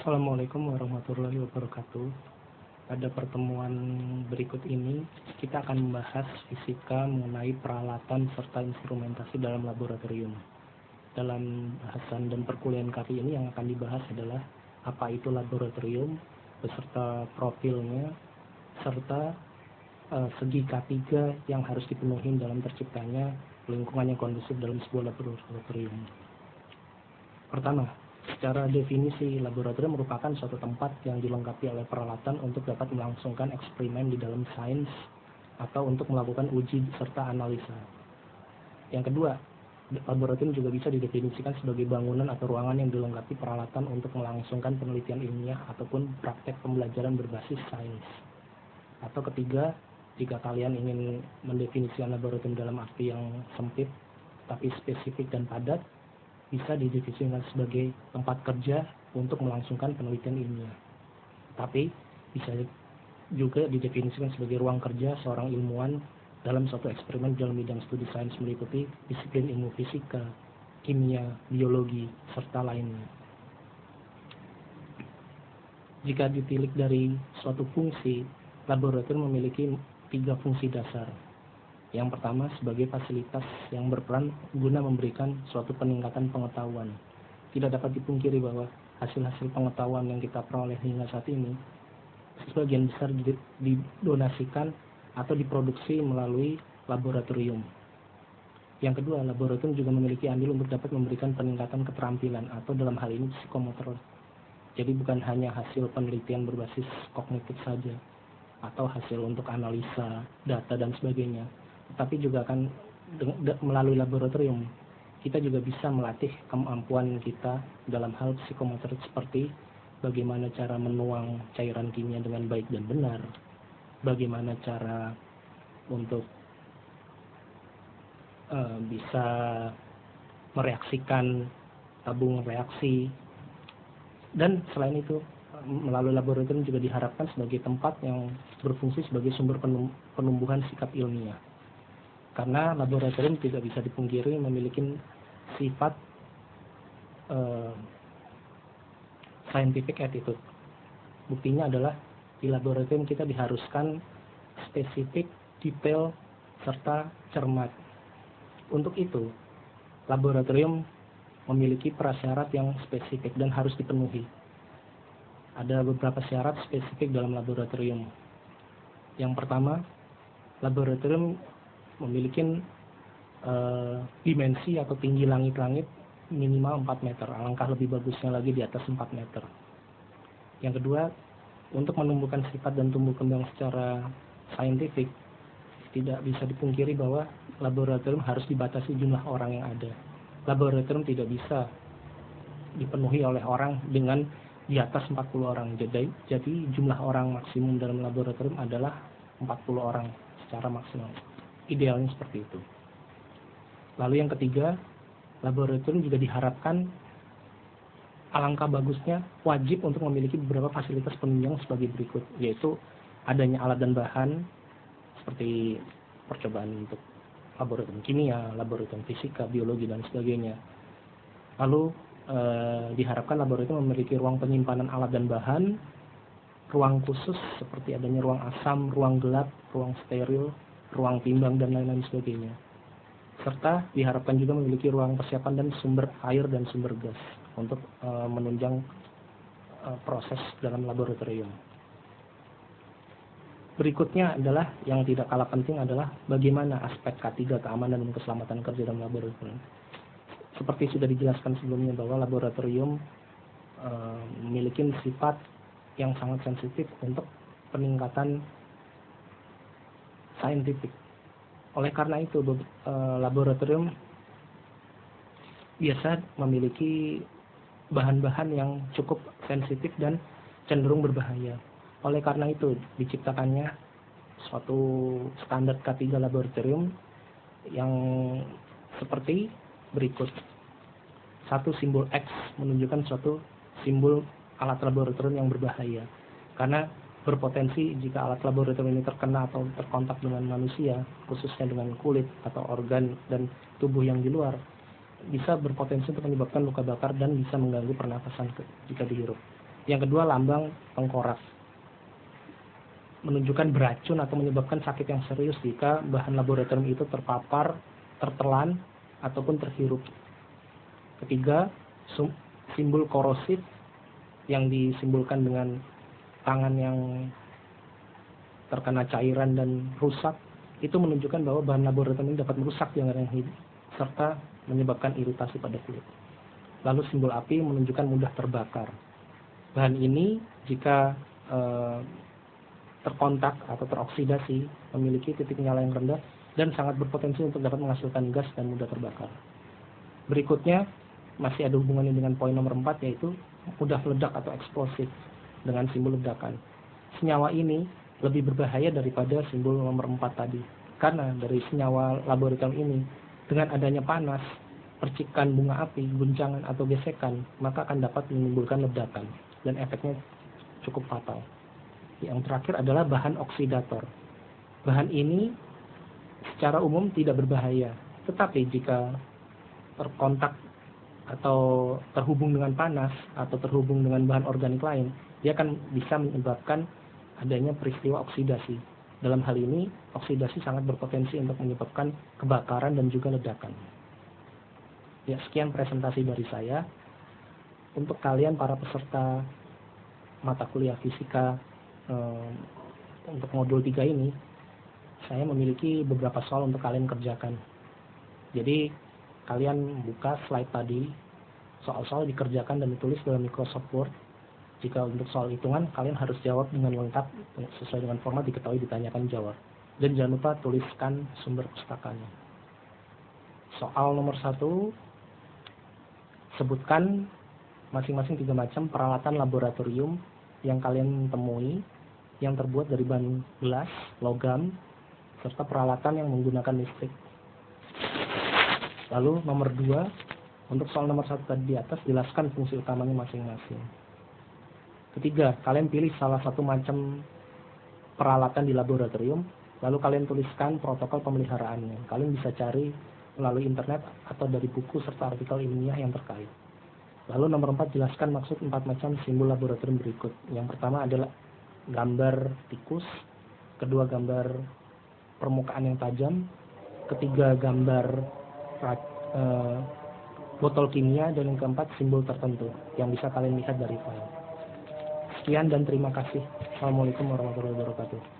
Assalamualaikum warahmatullahi wabarakatuh. Pada pertemuan berikut ini, kita akan membahas fisika mengenai peralatan serta instrumentasi dalam laboratorium. Dalam bahasan dan perkuliahan kali ini yang akan dibahas adalah apa itu laboratorium, beserta profilnya, serta segi K3 yang harus dipenuhi dalam terciptanya lingkungan yang kondusif dalam sebuah laboratorium. Pertama, secara definisi, laboratorium merupakan suatu tempat yang dilengkapi oleh peralatan untuk dapat melangsungkan eksperimen di dalam sains atau untuk melakukan uji serta analisa. Yang kedua, laboratorium juga bisa didefinisikan sebagai bangunan atau ruangan yang dilengkapi peralatan untuk melangsungkan penelitian ilmiah ataupun praktek pembelajaran berbasis sains. Atau ketiga, jika kalian ingin mendefinisikan laboratorium dalam arti yang sempit tapi spesifik dan padat, bisa didefinisikan sebagai tempat kerja untuk melangsungkan penelitian ilmiah. Tapi bisa juga didefinisikan sebagai ruang kerja seorang ilmuwan dalam suatu eksperimen dalam bidang studi sains meliputi disiplin ilmu fisika, kimia, biologi, serta lainnya. Jika ditilik dari suatu fungsi, laboratorium memiliki 3 fungsi dasar. Yang pertama, sebagai fasilitas yang berperan guna memberikan suatu peningkatan pengetahuan. Tidak dapat dipungkiri bahwa hasil-hasil pengetahuan yang kita peroleh hingga saat ini sebagian besar didonasikan atau diproduksi melalui laboratorium. Yang kedua, laboratorium juga memiliki andil untuk dapat memberikan peningkatan keterampilan atau dalam hal ini psikomotor. Jadi bukan hanya hasil penelitian berbasis kognitif saja atau hasil untuk analisa data dan sebagainya, tapi juga akan melalui laboratorium kita juga bisa melatih kemampuan kita dalam hal psikomotor seperti bagaimana cara menuang cairan kimia dengan baik dan benar, bagaimana cara untuk bisa mereaksikan tabung reaksi, dan selain itu melalui laboratorium juga diharapkan sebagai tempat yang berfungsi sebagai sumber penumbuhan sikap ilmiah. Karena laboratorium tidak bisa dipungkiri memiliki sifat scientific attitude. Buktinya adalah di laboratorium kita diharuskan spesifik, detail, serta cermat. Untuk itu, laboratorium memiliki prasyarat yang spesifik dan harus dipenuhi. Ada beberapa syarat spesifik dalam laboratorium. Yang pertama, laboratorium memiliki dimensi atau tinggi langit-langit minimal 4 meter, alangkah lebih bagusnya lagi di atas 4 meter. Yang kedua, untuk menumbuhkan sifat dan tumbuh kembang secara saintifik, tidak bisa dipungkiri bahwa laboratorium harus dibatasi jumlah orang yang ada. Laboratorium tidak bisa dipenuhi oleh orang dengan di atas 40 orang. Jadi jumlah orang maksimum dalam laboratorium adalah 40 orang secara maksimal. Idealnya seperti itu. Lalu yang ketiga, laboratorium juga diharapkan alangkah bagusnya wajib untuk memiliki beberapa fasilitas penunjang sebagai berikut, yaitu adanya alat dan bahan seperti percobaan untuk laboratorium kimia, laboratorium fisika, biologi, dan sebagainya. Lalu diharapkan laboratorium memiliki ruang penyimpanan alat dan bahan, ruang khusus seperti adanya ruang asam, ruang gelap, ruang steril, ruang timbang, dan lain-lain sebagainya. Serta diharapkan juga memiliki ruang persiapan dan sumber air dan sumber gas untuk menunjang proses dalam laboratorium. Berikutnya adalah yang tidak kalah penting adalah bagaimana aspek K3 keamanan dan keselamatan kerja dalam laboratorium. Seperti sudah dijelaskan sebelumnya bahwa laboratorium memiliki sifat yang sangat sensitif untuk peningkatan saintifik. Oleh karena itu, laboratorium biasa memiliki bahan-bahan yang cukup sensitif dan cenderung berbahaya. Oleh karena itu, diciptakannya suatu standar K3 laboratorium yang seperti berikut. Satu, simbol X menunjukkan suatu simbol alat laboratorium yang berbahaya. Karena berpotensi jika alat laboratorium ini terkena atau terkontak dengan manusia, khususnya dengan kulit atau organ dan tubuh yang di luar, bisa berpotensi untuk menyebabkan luka bakar dan bisa mengganggu pernapasan jika dihirup. Yang kedua, lambang tengkorak, menunjukkan beracun atau menyebabkan sakit yang serius jika bahan laboratorium itu terpapar, tertelan, ataupun terhirup. Ketiga, simbol korosif yang disimbolkan dengan tangan yang terkena cairan dan rusak, itu menunjukkan bahwa bahan laboratorium ini dapat merusak jaringan hidup serta menyebabkan iritasi pada kulit. Lalu simbol api menunjukkan mudah terbakar. Bahan ini jika terkontak atau teroksidasi memiliki titik nyala yang rendah dan sangat berpotensi untuk dapat menghasilkan gas dan mudah terbakar. Berikutnya masih ada hubungannya dengan poin nomor 4, yaitu mudah meledak atau eksplosif dengan simbol ledakan. Senyawa ini lebih berbahaya daripada simbol nomor 4 tadi, karena dari senyawa laboratorium ini dengan adanya panas, percikan bunga api, guncangan atau gesekan, maka akan dapat menimbulkan ledakan dan efeknya cukup fatal. Yang terakhir adalah bahan oksidator. Bahan ini secara umum tidak berbahaya, tetapi jika terkontak atau terhubung dengan panas atau terhubung dengan bahan organik lain, dia akan bisa menyebabkan adanya peristiwa oksidasi. Dalam hal ini, oksidasi sangat berpotensi untuk menyebabkan kebakaran dan juga ledakan. Ya, sekian presentasi dari saya. Untuk kalian para peserta mata kuliah fisika untuk modul 3 ini, saya memiliki beberapa soal untuk kalian kerjakan. Jadi kalian buka slide tadi, soal-soal dikerjakan dan ditulis dalam Microsoft Word. Jika untuk soal hitungan, kalian harus jawab dengan lengkap sesuai dengan format diketahui, ditanyakan, jawab. Dan jangan lupa tuliskan sumber pustakanya. Soal nomor 1, sebutkan masing-masing 3 macam peralatan laboratorium yang kalian temui yang terbuat dari bahan gelas, logam, serta peralatan yang menggunakan listrik. Lalu nomor 2, untuk soal nomor 1 tadi di atas, jelaskan fungsi utamanya masing-masing. Ketiga, kalian pilih salah satu macam peralatan di laboratorium, lalu kalian tuliskan protokol pemeliharaannya. Kalian bisa cari melalui internet atau dari buku serta artikel ilmiah yang terkait. Lalu nomor 4, jelaskan maksud 4 macam simbol laboratorium berikut. Yang pertama adalah gambar tikus, kedua gambar permukaan yang tajam, ketiga gambar botol kimia, dan yang keempat simbol tertentu yang bisa kalian lihat dari file. Sekian dan terima kasih. Assalamualaikum warahmatullahi wabarakatuh.